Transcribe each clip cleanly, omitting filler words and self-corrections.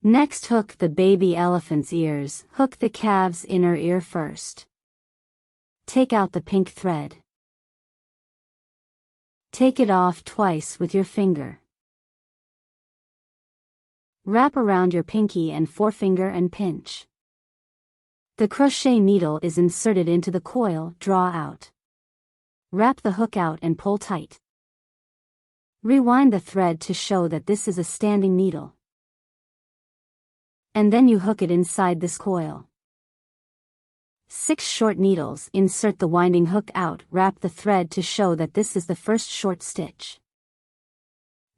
Next, hook the baby elephant's ears. Hook the calf's inner ear first. Take out the pink thread. Take it off twice with your finger. Wrap around your pinky and forefinger and pinch. The crochet needle is inserted into the coil. Draw out. Wrap the hook out and pull tight. Rewind the thread to show that this is a standing needle. And then you hook it inside this coil. 6 short needles. Insert the winding hook out. Wrap the thread to show that this is the first short stitch.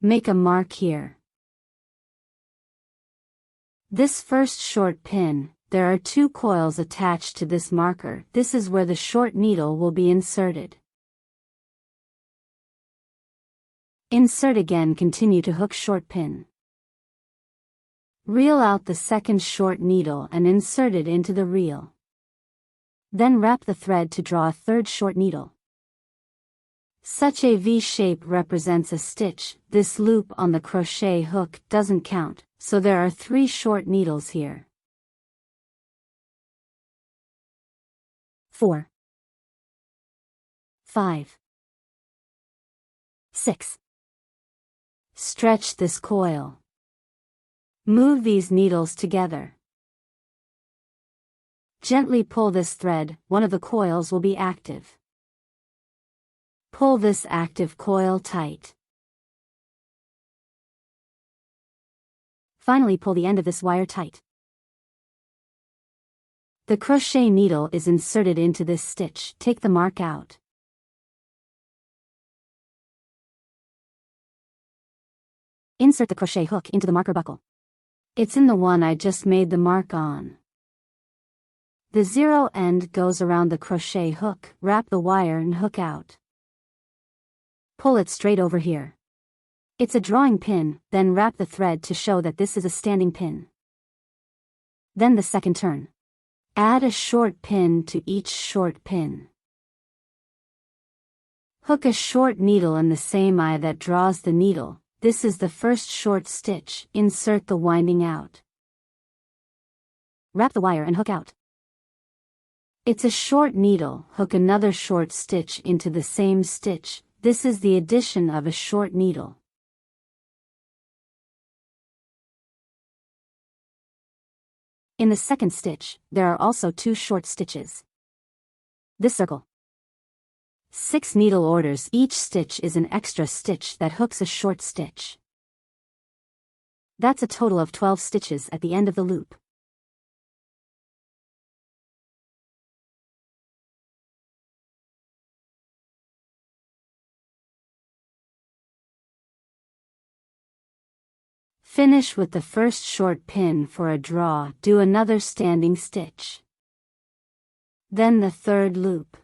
Make a mark here. This first short pin, there are 2 coils attached to this marker. This is where the short needle will be inserted. Insert again. Continue to hook short pin. Reel out the second short needle and insert it into the reel. Then wrap the thread to draw a third short needle. Such a V shape represents a stitch. This loop on the crochet hook doesn't count, so there are 3 short needles here. 4, 5, 6. Stretch this coil. Move these needles together. Gently pull this thread. One of the coils will be active. Pull this active coil tight. Finally, pull the end of this wire tight. The crochet needle is inserted into this stitch. Take the mark out. Insert the crochet hook into the marker buckle. It's in the one I just made the mark on. The 0 end goes around the crochet hook. Wrap the wire and hook out. Pull it straight over here. It's a drawing pin. Then wrap the thread to show that this is a standing pin. Then the second turn. Add a short pin to each short pin. Hook a short needle in the same eye that draws the needle. This is the first short stitch. Insert the winding out. Wrap the wire and hook out. It's a short needle. Hook another short stitch into the same stitch. This is the addition of a short needle. In the second stitch, there are also 2 short stitches. This circle. 6 needle orders. Each stitch is an extra stitch that hooks a short stitch. That's a total of 12 stitches at the end of the loop. Finish with the first short pin for a draw. Do another standing stitch. Then the third loop.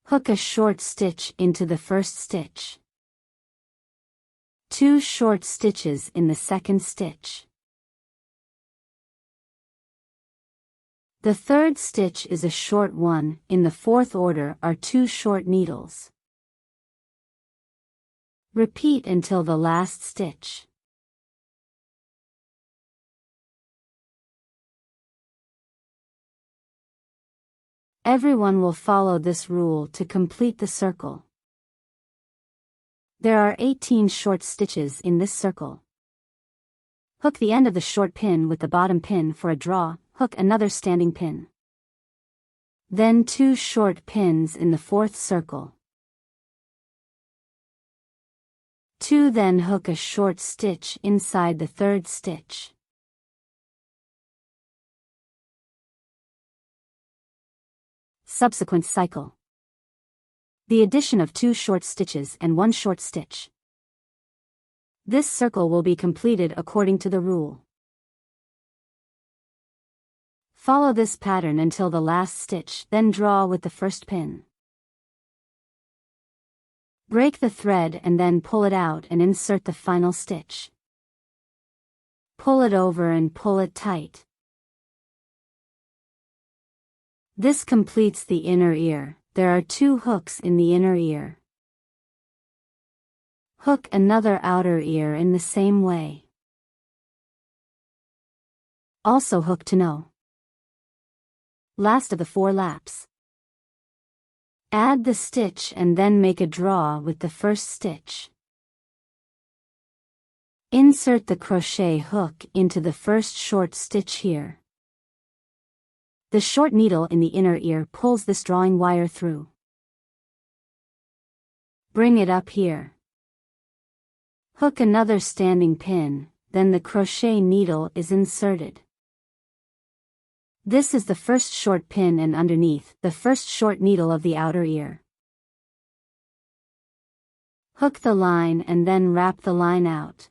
Hook a short stitch into the first stitch. 2 short stitches in the second stitch. The third stitch is a short one. In the fourth order are 2 short needles. Repeat until the last stitch. Everyone will follow this rule to complete the circle. There are 18 short stitches in this circle. Hook the end of the short pin with the bottom pin for a draw. Hook another standing pin. Then 2 short pins in the fourth circle. 2. Then hook a short stitch inside the third stitch. Subsequent cycle. The addition of 2 short stitches and 1 short stitch. This circle will be completed according to the rule. Follow this pattern until the last stitch, then draw with the first pin. Break the thread and then pull it out and insert the final stitch. Pull it over and pull it tight. This completes the inner ear. There are 2 hooks in the inner ear. Hook another outer ear in the same way. Also hook to no. Last of the 4 laps. Add the stitch and then make a draw with the first stitch. Insert the crochet hook into the first short stitch here. The short needle in the inner ear pulls this drawing wire through. Bring it up here. Hook another standing pin, then the crochet needle is inserted. This is the first short pin and underneath, the first short needle of the outer ear. Hook the line and then wrap the line out.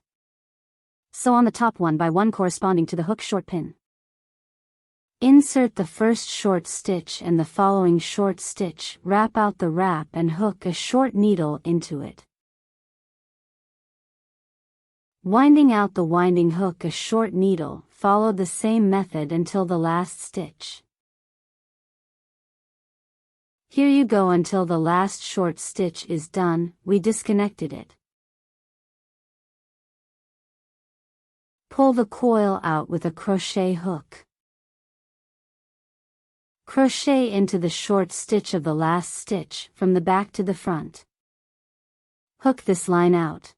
Sew on the top 1 by 1 corresponding to the hook short pin. Insert the first short stitch and the following short stitch, wrap out the wrap and hook a short needle into it. Winding out the winding hook a short needle, follow the same method until the last stitch. Here you go until the last short stitch is done, we disconnected it. Pull the coil out with a crochet hook. Crochet into the short stitch of the last stitch, from the back to the front. Hook this line out.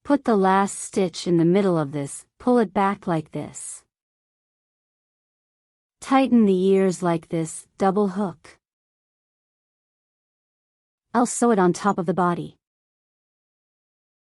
Put the last stitch in the middle of this, pull it back like this. Tighten the ears like this, double hook. I'll sew it on top of the body.